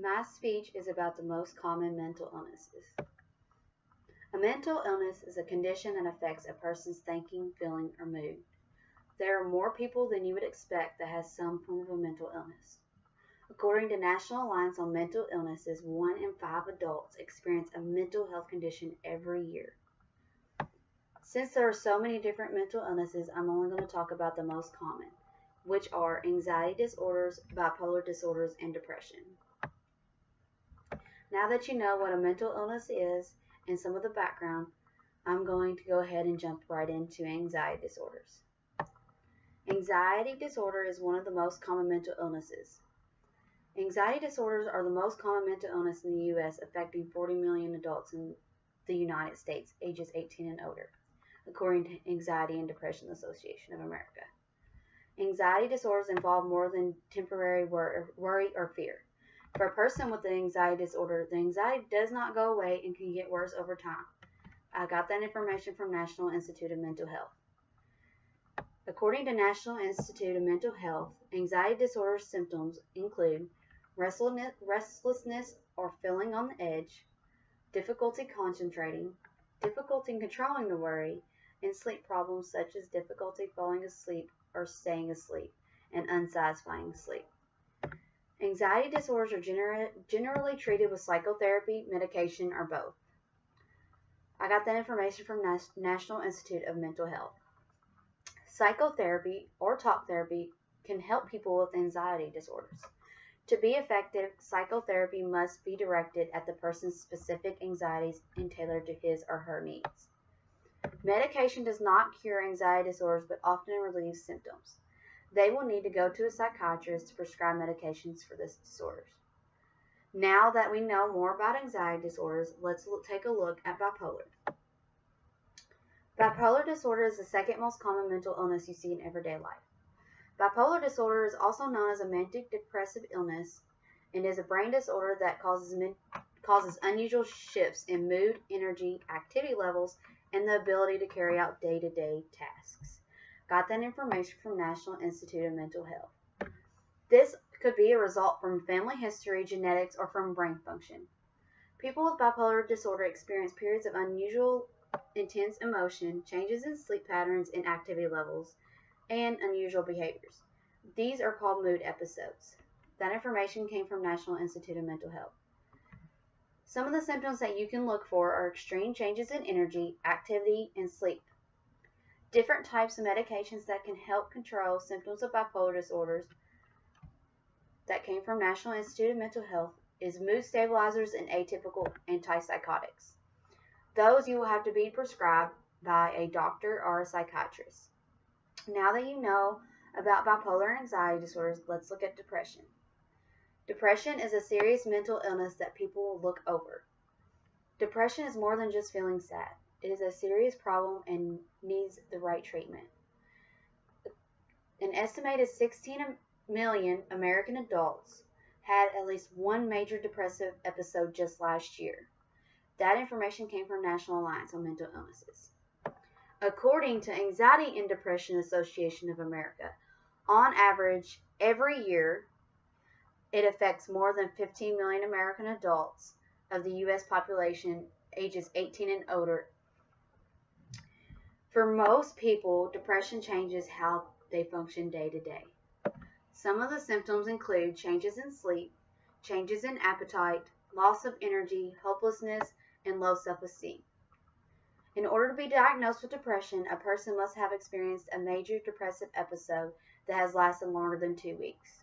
My speech is about the most common mental illnesses. A mental illness is a condition that affects a person's thinking, feeling, or mood. There are more people than you would expect that has some form of a mental illness. According to National Alliance on Mental Illnesses, 1 in 5 adults experience a mental health condition every year. Since there are so many different mental illnesses, I'm only going to talk about the most common, which are anxiety disorders, bipolar disorders, and depression. Now that you know what a mental illness is and some of the background, I'm going to go ahead and jump right into anxiety disorders. Anxiety disorder is one of the most common mental illnesses. Anxiety disorders are the most common mental illness in the U.S., affecting 40 million adults in the United States, ages 18 and older, according to Anxiety and Depression Association of America. Anxiety disorders involve more than temporary worry or fear. For a person with an anxiety disorder, the anxiety does not go away and can get worse over time. I got that information from National Institute of Mental Health. According to National Institute of Mental Health, anxiety disorder symptoms include restlessness or feeling on the edge, difficulty concentrating, difficulty in controlling the worry, and sleep problems such as difficulty falling asleep or staying asleep, and unsatisfying sleep. Anxiety disorders are generally treated with psychotherapy, medication, or both. I got that information from National Institute of Mental Health. Psychotherapy or talk therapy can help people with anxiety disorders. To be effective, psychotherapy must be directed at the person's specific anxieties and tailored to his or her needs. Medication does not cure anxiety disorders but often relieves symptoms. They will need to go to a psychiatrist to prescribe medications for these disorders. Now that we know more about anxiety disorders, let's take a look at bipolar. Bipolar disorder is the second most common mental illness you see in everyday life. Bipolar disorder is also known as a manic depressive illness and is a brain disorder that causes unusual shifts in mood, energy, activity levels, and the ability to carry out day-to-day tasks. Got that information from National Institute of Mental Health. This could be a result from family history, genetics, or from brain function. People with bipolar disorder experience periods of unusual intense emotion, changes in sleep patterns and activity levels, and unusual behaviors. These are called mood episodes. That information came from National Institute of Mental Health. Some of the symptoms that you can look for are extreme changes in energy, activity, and sleep. Different types of medications that can help control symptoms of bipolar disorders that came from National Institute of Mental Health is mood stabilizers and atypical antipsychotics. Those you will have to be prescribed by a doctor or a psychiatrist. Now that you know about bipolar and anxiety disorders, let's look at depression. Depression is a serious mental illness that people will look over. Depression is more than just feeling sad. It is a serious problem and needs the right treatment. An estimated 16 million American adults had at least one major depressive episode just last year. That information came from National Alliance on Mental Illnesses. According to Anxiety and Depression Association of America, on average, every year, it affects more than 15 million American adults of the U.S. population ages 18 and older. For most people, depression changes how they function day to day. Some of the symptoms include changes in sleep, changes in appetite, loss of energy, hopelessness, and low self-esteem. In order to be diagnosed with depression, a person must have experienced a major depressive episode that has lasted longer than 2 weeks.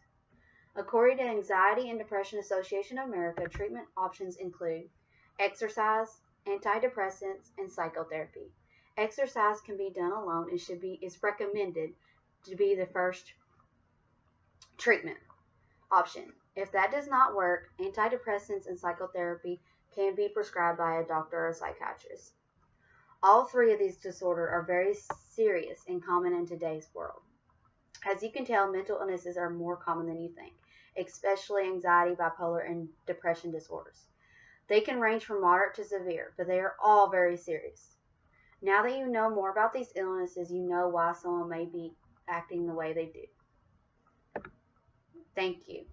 According to Anxiety and Depression Association of America, treatment options include exercise, antidepressants, and psychotherapy. Exercise can be done alone and is recommended to be the first treatment option. If that does not work, antidepressants and psychotherapy can be prescribed by a doctor or a psychiatrist. All three of these disorders are very serious and common in today's world. As you can tell, mental illnesses are more common than you think, especially anxiety, bipolar, and depression disorders. They can range from moderate to severe, but they are all very serious. Now that you know more about these illnesses, you know why someone may be acting the way they do. Thank you.